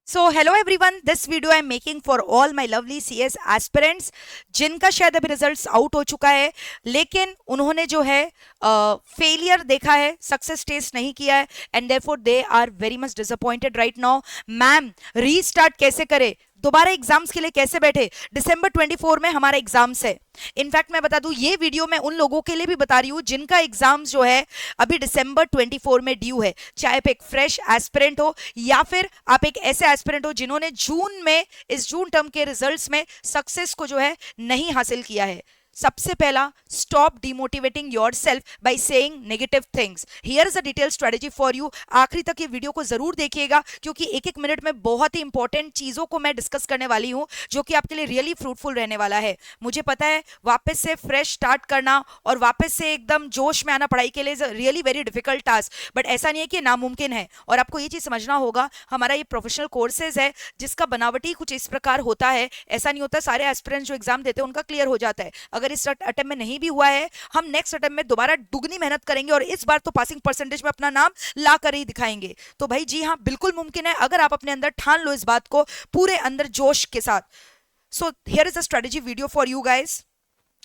So hello everyone, this video I am making for all my lovely CS aspirants जिनका शायद अभी results out हो चुका है, लेकिन उन्होंने जो है फेलियर देखा है, सक्सेस टेस्ट नहीं किया है, and therefore they are very much disappointed right now. Ma'am, restart कैसे करें, दोबारा एग्जाम्स के लिए कैसे बैठे? दिसंबर 24 में हमारा एग्जाम्स है। इनफैक्ट मैं बता दूं, ये वीडियो मैं उन लोगों के लिए भी बता रही हूं जिनका एग्जाम्स जो है अभी दिसंबर 24 में ड्यू है, चाहे आप एक फ्रेश एस्पिरेंट हो या फिर आप एक ऐसे एस्पिरेंट हो जिन्होंने जून में, इस जून टर्म के रिजल्ट्स में सक्सेस को जो है नहीं हासिल किया है। सबसे पहला, stop demotivating yourself by saying negative things. Here is a detail strategy for you. आखिरी तक ये वीडियो को जरूर देखिएगा, क्योंकि एक एक मिनट में बहुत ही इंपॉर्टेंट चीजों को मैं डिस्कस करने वाली हूं, जो कि आपके लिए रियली फ्रूटफुल रहने वाला है। मुझे पता है वापस से फ्रेश स्टार्ट करना और वापस से एकदम जोश में आना पढ़ाई के लिए really very difficult task, but ऐसा नहीं है कि नामुमकिन है। और आपको ये चीज समझना होगा, हमारा ये प्रोफेशनल कोर्सेज है जिसका बनावटी कुछ इस प्रकार होता है। ऐसा नहीं होता सारे एस्पिरेंट्स जो एग्जाम देते हैं उनका क्लियर हो जाता है। अगर इस अटेम्प्ट में नहीं भी हुआ है, हम नेक्स्ट अटेम्प्ट में दोबारा दुगनी मेहनत करेंगे और इस बार तो पासिंग परसेंटेज में अपना नाम ला कर ही दिखाएंगे। तो भाई जी हाँ, बिल्कुल मुमकिन है अगर आप अपने अंदर ठान लो इस बात को पूरे अंदर जोश के साथ। So here is a strategy video for you guys.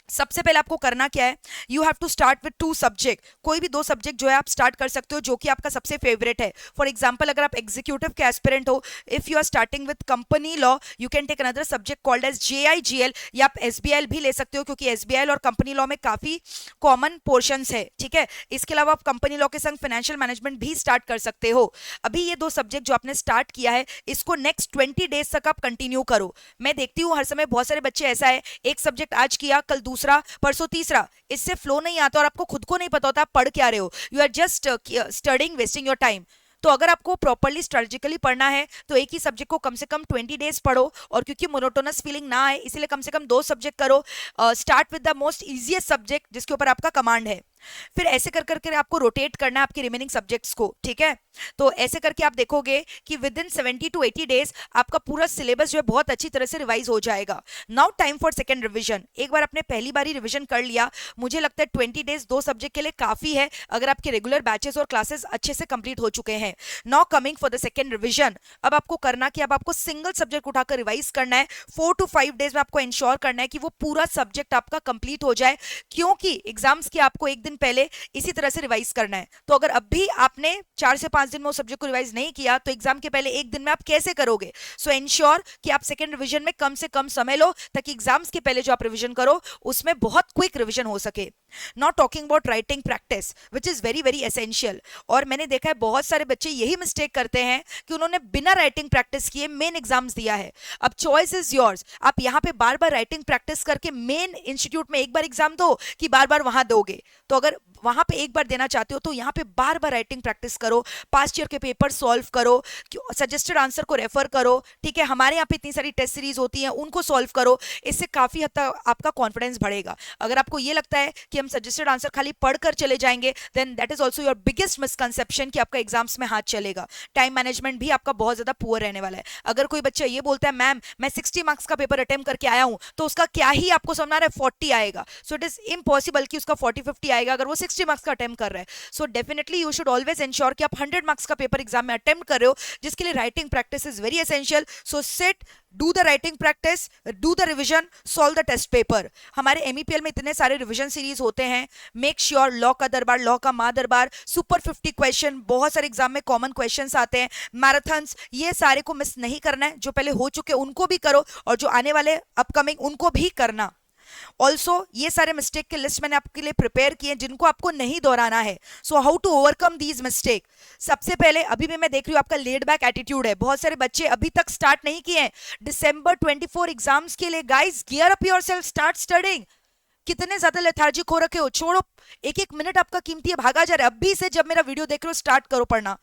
सबसे पहले आपको करना क्या है, you have to start with 2 subject. कोई भी 2 सब्जेक्ट जो है आप स्टार्ट कर सकते हो जो कि आपका सबसे फेवरेट है। फॉर एग्जाम्पल, अगर आप एग्जीक्यूटिव के एस्पिरेंट हो, if you are starting with company law, you can take another subject called as JIGL, या आप SBIL भी ले सकते हो, क्योंकि SBIL और कंपनी लॉ में काफी कॉमन पोर्शंस है। ठीक है, इसके अलावा आप कंपनी लॉ के संग फाइनेंशियल मैनेजमेंट भी स्टार्ट कर सकते हो। अभी ये 2 सब्जेक्ट जो आपने स्टार्ट किया है, इसको नेक्स्ट 20 डेज तक आप कंटिन्यू करो। मैं देखती हूँ हर समय बहुत सारे बच्चे ऐसा है, एक सब्जेक्ट आज किया, कल दूसरा, परसों तीसरा, इससे फ्लो नहीं आता और आपको खुद को नहीं पता होता आप पढ़ क्या रहे हो। You are just studying, wasting your time. तो अगर आपको प्रॉपर्ली स्ट्रेटेजिकली पढ़ना है तो एक ही सब्जेक्ट को कम से कम 20 डेज पढ़ो, और क्योंकि मोनोटोनस फीलिंग ना आए इसलिए कम से कम 2 सब्जेक्ट करो। Start with the most easiest subject जिसके ऊपर आपका कमांड है, फिर ऐसे कर करके आपको रोटेट करना है आपके रिमेनिंग सब्जेक्ट्स को। ठीक है, तो ऐसे करके आप देखोगे कि विद इन 70 to 80 डेज आपका पूरा सिलेबस जो है बहुत अच्छी तरह से रिवाइज हो जाएगा। Now time for second revision. एक बार आपने पहली बार ही रिविजन कर लिया, मुझे लगता है 20 डेज 2 सब्जेक्ट के लिए काफी है, अगर आपके रेगुलर बैचेस और क्लासेस अच्छे से कंप्लीट हो चुके हैं। Now coming for the second revision. अब आपको करना कि अब आपको सिंगल सब्जेक्ट उठाकर रिवाइज करना है। 4 to 5 डेज में आपको इंश्योर करना है कि वो पूरा सब्जेक्ट आपका कंप्लीट हो जाए, क्योंकि एग्जाम्स की आपको एक दिन पहले इसी तरह से रिवाइज करना है। तो अगर अब भी आपने 4 से 5 दिन में उस सब्जेक्ट को रिवाइज नहीं किया तो एग्जाम के पहले एक दिन में आप कैसे करोगे? सो इंश्योर कि आप सेकेंड रिवीजन में कम से कम समय लो, ताकि एग्जाम्स के पहले जो आप रिवीजन करो उसमें बहुत क्विक रिवीजन हो सके। Not talking about writing practice which is very very essential. और मैंने देखा है बहुत सारे बच्चे यही मिस्टेक करते हैं कि उन्होंने बिना राइटिंग प्रैक्टिस किए मेन एग्जाम्स दिया है। अब चॉइस इज योर्स, आप यहाँ पे बार बार राइटिंग प्रैक्टिस करके मेन इंस्टीट्यूट में एक बार एग्जाम दो कि बार बार वहां दोगे। तो अगर वहां पे एक बार देना चाहते हो तो यहाँ पे बार बार राइटिंग प्रैक्टिस करो, पास्ट ईयर के पेपर सॉल्व करो, सजेस्टेड आंसर को रेफर करो। ठीक है, हमारे यहाँ पे इतनी सारी टेस्ट सीरीज होती हैं, उनको सॉल्व करो। इससे काफी हद तक आपका कॉन्फिडेंस बढ़ेगा। अगर आपको ये लगता है कि हम सजेस्टेड आंसर खाली पढ़कर चले जाएंगे, then that is also your biggest misconception कि आपका एग्जाम्स में हाथ चलेगा। टाइम मैनेजमेंट भी आपका बहुत ज्यादा पुअर रहने वाला है। अगर कोई बच्चा ये बोलता है मैम मैं 60 मार्क्स का पेपर अटेम्प्ट करके आया हूं, तो उसका क्या ही आपको समझ आ रहा है 40 आएगा। सो इट इज इम्पॉसिबल कि उसका 40-50 आएगा अगर वो 60 मार्क्स का अटेम्प्ट कर रहा है। So definitely you should always ensure कि आप 100 मार्क्स का पेपर एग्जाम में अटेम्प्ट कर रहे हो, जिसके लिए writing practice is very essential. So sit, do the writing practice, do the revision, solve the test paper. हमारे MEPL में इतने सारे रिविजन सीरीज होते हैं। मेक श्योर लॉ का दरबार, लॉ का माँ दरबार, सुपर 50 क्वेश्चन, बहुत सारे एग्जाम में कॉमन क्वेश्चंस आते हैं, मैराथन्स, ये सारे को मिस नहीं करना है। जो पहले हो चुके उनको भी करो और जो आने वाले अपकमिंग उनको भी करना। ऑल्सो ये सारे मिस्टेक के लिस्ट मैंने आपके लिए प्रिपेयर किए जिनको आपको नहीं दोहराना है। So how to overcome these mistake. सबसे पहले, अभी भी मैं देख रही हूँ आपका लेड बैक एटीट्यूड है, बहुत सारे बच्चे अभी तक स्टार्ट नहीं किए हैं दिसंबर 24 एग्जाम्स के लिए। Guys, gear up yourself, start studying. कितने ज्यादा लेथार्जिक हो रखे हो, छोड़ो, एक एक मिनट आपका कीमती है, भागा जा रहा है। अभी से जब मेरा वीडियो देख रहे हो स्टार्ट करो पढ़ना।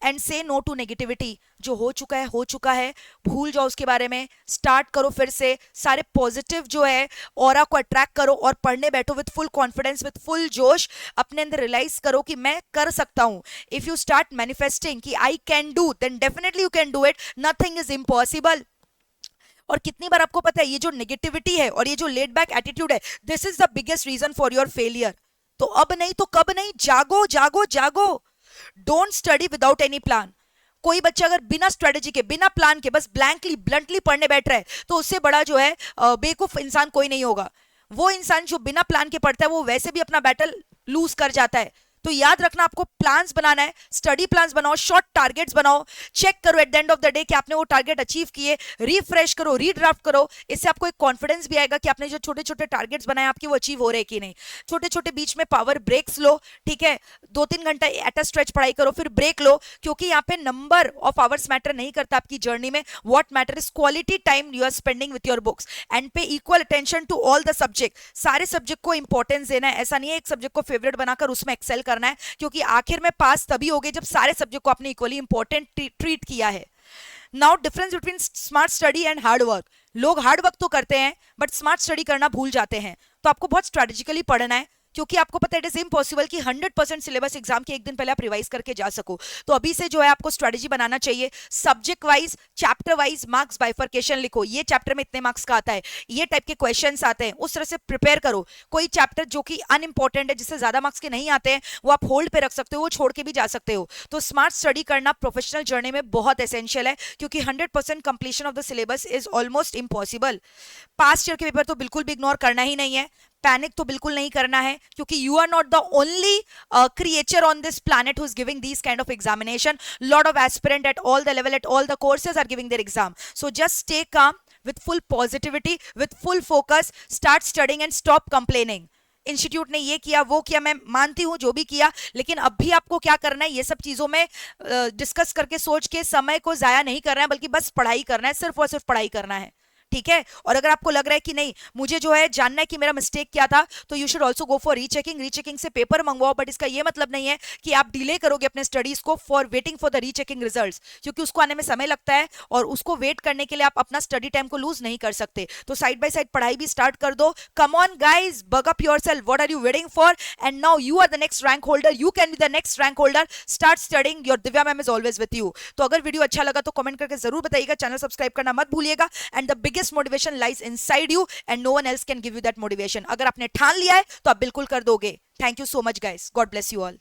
एंड से नो टू नेगेटिविटी। जो हो चुका है हो चुका है, भूल जाओ उसके बारे में। स्टार्ट करो फिर से, सारे पॉजिटिव जो है ऑरा को अट्रैक्ट करो और पढ़ने बैठो with full confidence, with full जोश। अपने अंदर रियलाइज करो कि मैं कर सकता हूं। इफ यू स्टार्ट मैनिफेस्टिंग कि I can do, then definitely you can do it. Nothing is impossible. और कितनी बार आपको पता है ये जो नेगेटिविटी है और ये जो लेड बैक एटीट्यूड है, this is the biggest reason for your failure. तो अब नहीं तो कब नहीं, जागो जागो जागो। Don't study without any plan. कोई बच्चा अगर बिना स्ट्रेटेजी के, बिना प्लान के, बस ब्लैंकली ब्लंटली पढ़ने बैठ रहा है, तो उससे बड़ा जो है बेवकूफ इंसान कोई नहीं होगा। वो इंसान जो बिना प्लान के पढ़ता है वो वैसे भी अपना बैटल लूज कर जाता है। तो याद रखना, आपको प्लान्स बनाना है, स्टडी प्लान्स बनाओ, शॉर्ट टारगेट्स बनाओ, चेक करो at the end of the day कि आपने वो टारगेट अचीव किए, रिफ्रेश करो, रीड्राफ्ट करो। इससे आपको एक कॉन्फिडेंस भी आएगा कि आपने जो छोटे छोटे टारगेट्स बनाए आपके वो अचीव हो रहे हैं कि नहीं। छोटे छोटे बीच में पावर ब्रेक्स लो, ठीक है, 2-3 घंटा एट अ स्ट्रेच पढ़ाई करो, फिर ब्रेक लो, क्योंकि यहाँ पे नंबर ऑफ आवर्स मैटर नहीं करता आपकी जर्नी में। What matter is quality time you are spending with your books and pay equal attention to all the subject. सारे सब्जेक्ट को इंपॉर्टेंस देना है, ऐसा नहीं है एक सब्जेक्ट को फेवरेट बनाकर उसमें एक्सेल करना है, क्योंकि आखिर में पास तभी होगे जब सारे सब्जेक्ट को आपने इक्वली इंपॉर्टेंट ट्रीट किया है। Now difference between smart study and hard work. लोग हार्ड वर्क तो करते हैं बट स्मार्ट स्टडी करना भूल जाते हैं। तो आपको बहुत स्ट्रेटेजिकली पढ़ना है, क्योंकि आपको पता है इट इज इम्पॉसिबल कि 100% सिलेबस एग्जाम के एक दिन पहले आप रिवाइज करके जा सको। तो अभी से जो है आपको स्ट्रेटेजी बनाना चाहिए, subject wise, chapter wise marks bifurcation लिखो, ये चैप्टर में इतने मार्क्स का आता है, ये टाइप के क्वेश्चंस आते हैं, उस तरह से प्रिपेयर करो। कोई चैप्टर जो कि अनइंपॉर्टेंट है, जिससे ज्यादा मार्क्स के नहीं आते हैं, वो आप होल्ड पे रख सकते हो, वो छोड़ के भी जा सकते हो। तो स्मार्ट स्टडी करना प्रोफेशनल जर्नी में बहुत एसेंशियल है, क्योंकि 100% completion of the syllabus is almost impossible. Past year के पेपर तो बिल्कुल भी इग्नोर करना ही नहीं है, पैनिक तो बिल्कुल नहीं करना है, क्योंकि you are not the only creature on this planet who is giving these kind of examination. Lot of aspirant at all the level, at all the courses are giving their exam. So just stay calm with full positivity, with full focus, start studying and stop complaining. Institute ने ये किया, वो किया, मैं मानती हूँ जो भी किया, लेकिन अब भी आपको क्या करना है, ये सब चीजों में डिस्कस करके सोच के समय को जाया नहीं करना है, बल्कि बस पढ़ाई करना है, सिर्फ और सिर्फ पढ़ाई करना है, ठीक है। और अगर आपको लग रहा है कि नहीं मुझे जो है जानना है कि मेरा मिस्टेक क्या था, तो you should also go for rechecking. Rechecking से पेपर मंगवाओ, बट इसका ये मतलब नहीं है कि आप डिले करोगे अपने स्टडीज को for waiting for the rechecking results, क्योंकि उसको आने में समय लगता है और उसको वेट करने के लिए आप अपना स्टडी टाइम को लूज नहीं कर सकते। तो साइड बाय साइड पढ़ाई भी स्टार्ट कर दो। Come on guys, buck up yourself, what are you waiting for? And now you are the next rank holder, you can be the next rank holder. Start studying, your Divya ma'am is always with you. तो अगर video अच्छा लगा तो comment करके जरूर बताइएगा, channel subscribe करना मत भूलिएगा। And the biggest motivation lies inside you and no one else can give you that motivation. अगर आपने ठान लिया है तो आप बिल्कुल कर दोगे। Thank you so much guys. God bless you all.